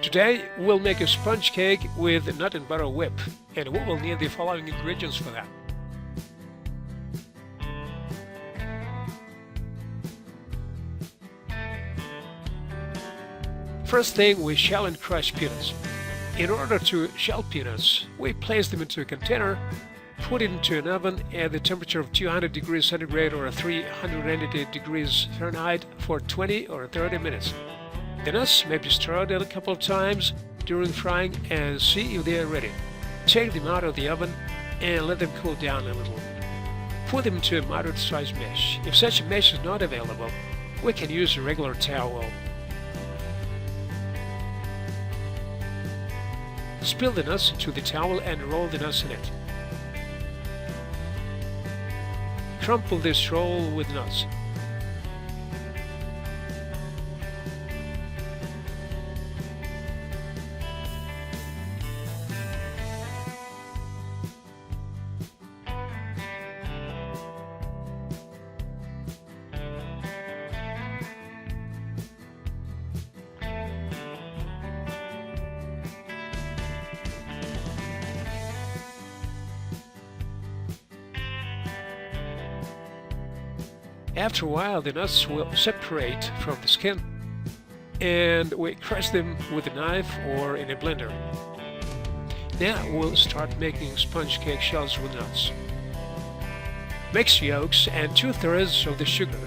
Today we'll make a sponge cake with nut and butter whip, and we will need the following ingredients for that. First thing, we shell and crush peanuts. In order to shell peanuts, we place them into a container, put it into an oven at the temperature of 200 degrees centigrade or 380 degrees Fahrenheit for 20 or 30 minutes. The nuts may be stirred a couple of times during frying and see if they are ready. Take them out of the oven and let them cool down a little. Put them into a moderate-sized mesh. If such a mesh is not available, we can use a regular towel. Spill the nuts into the towel and roll the nuts in it. Crumple this roll with nuts. After a while, the nuts will separate from the skin, and we crush them with a knife or in a blender. Now we'll start making sponge cake shells with nuts. Mix yolks and 2/3 of the sugar.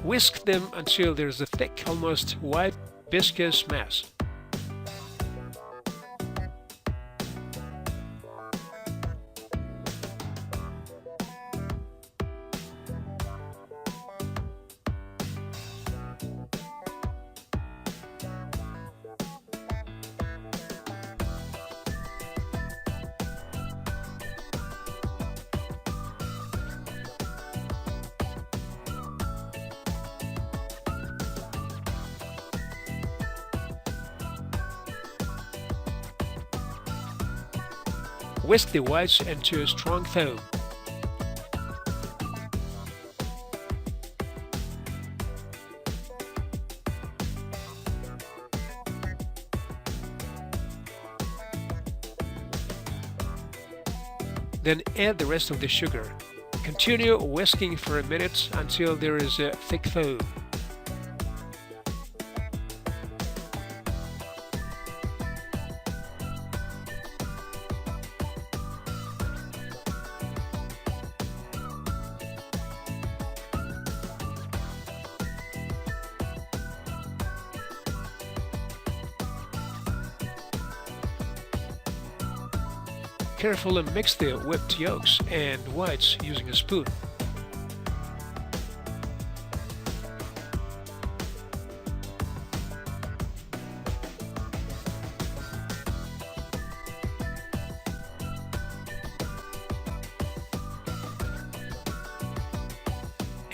Whisk them until there's a thick, almost white, viscous mass. Whisk the whites into a strong foam. Then add the rest of the sugar. Continue whisking for a minute until there is a thick foam. Carefully mix the whipped yolks and whites using a spoon.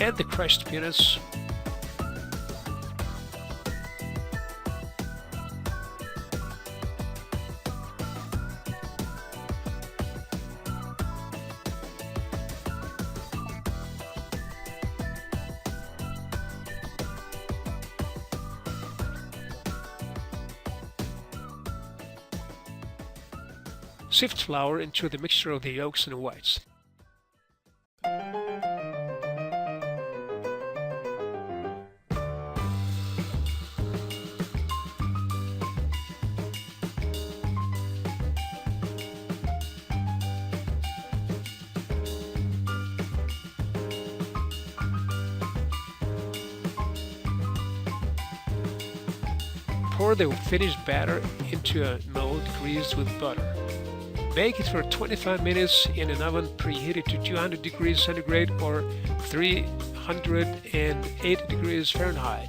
Add the crushed peanuts. Sift flour into the mixture of the yolks and whites. Pour the finished batter into a mold greased with butter. Bake it for 25 minutes in an oven preheated to 200 degrees centigrade or 380 degrees Fahrenheit.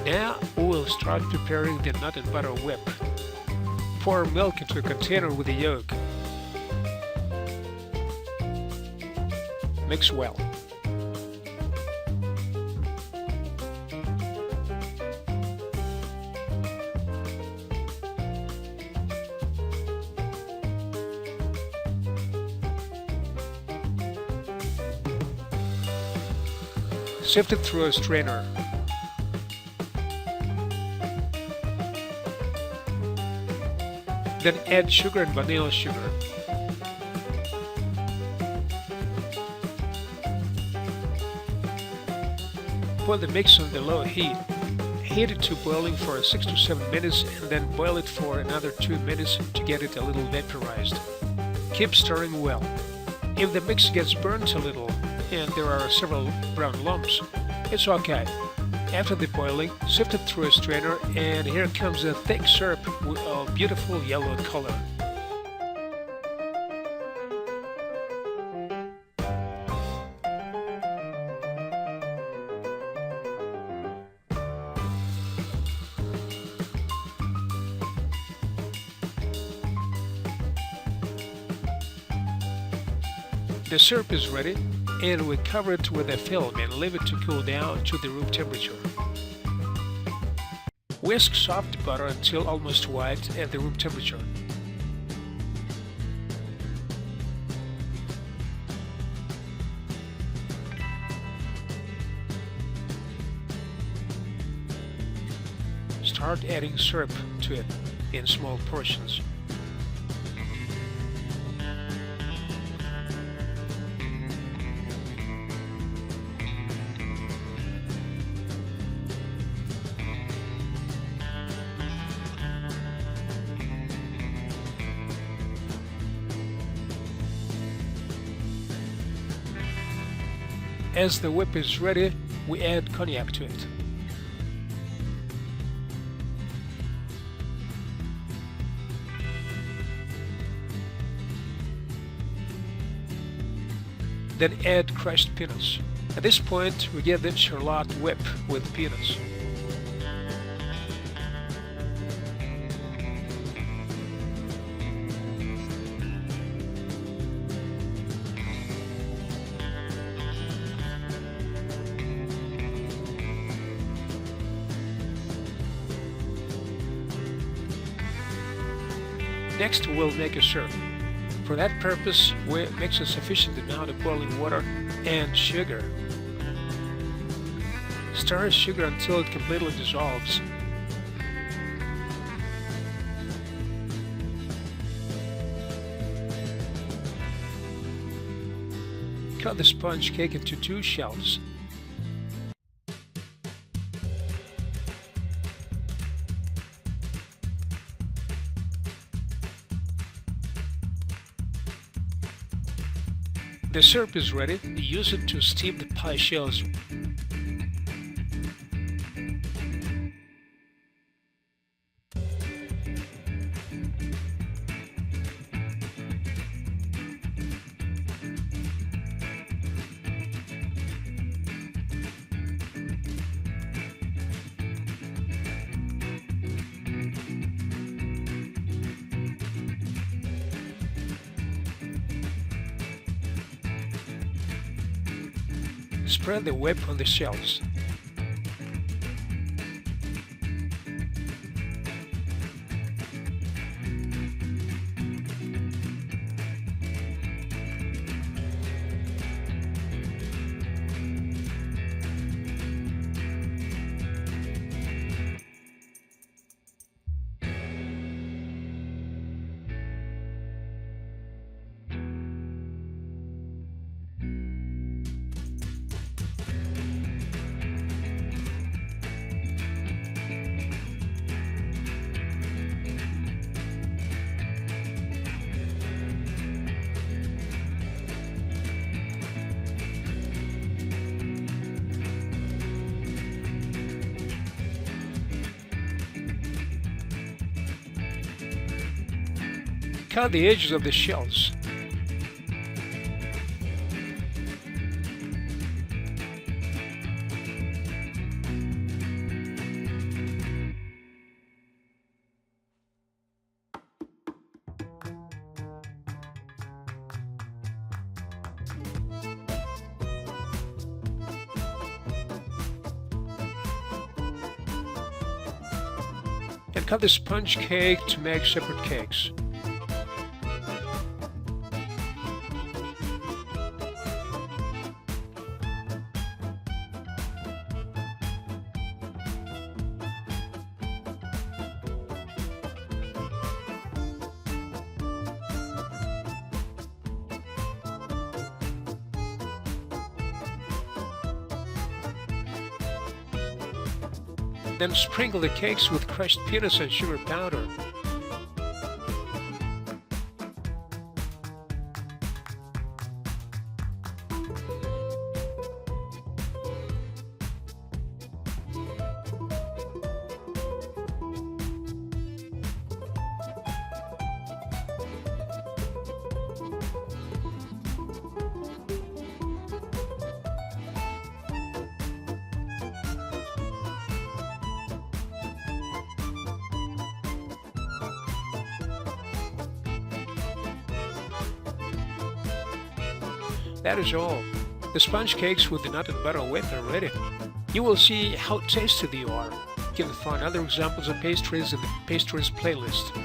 Now we will start preparing the nut and butter whip. Pour milk into a container with the yolk. Mix well. Sift it through a strainer. Then add sugar and vanilla sugar. Put the mix on the low heat. Heat it to boiling for 6 to 7 minutes and then boil it for another 2 minutes to get it a little vaporized. Keep stirring well. If the mix gets burnt a little and there are several brown lumps, it's okay. After the boiling, sift it through a strainer and here comes a thick syrup with a beautiful yellow color. The syrup is ready, and we cover it with a film and leave it to cool down to the room temperature. Whisk soft butter until almost white at the room temperature. Start adding syrup to it in small portions. As the whip is ready, we add cognac to it. Then add crushed peanuts. At this point, we get the Charlotte whip with peanuts. Next, we'll make a syrup. For that purpose, we mix a sufficient amount of boiling water and sugar. Stir sugar until it completely dissolves. Cut the sponge cake into 2 shells. The syrup is ready. Use it to steam the pie shells. Spread the whip on the shells. Cut the edges of the shells. and cut the sponge cake to make separate cakes. Then sprinkle the cakes with crushed peanuts and sugar powder. That is all. The sponge cakes with the nut and butter whip are ready. You will see how tasty they are. You can find other examples of pastries in the pastries playlist.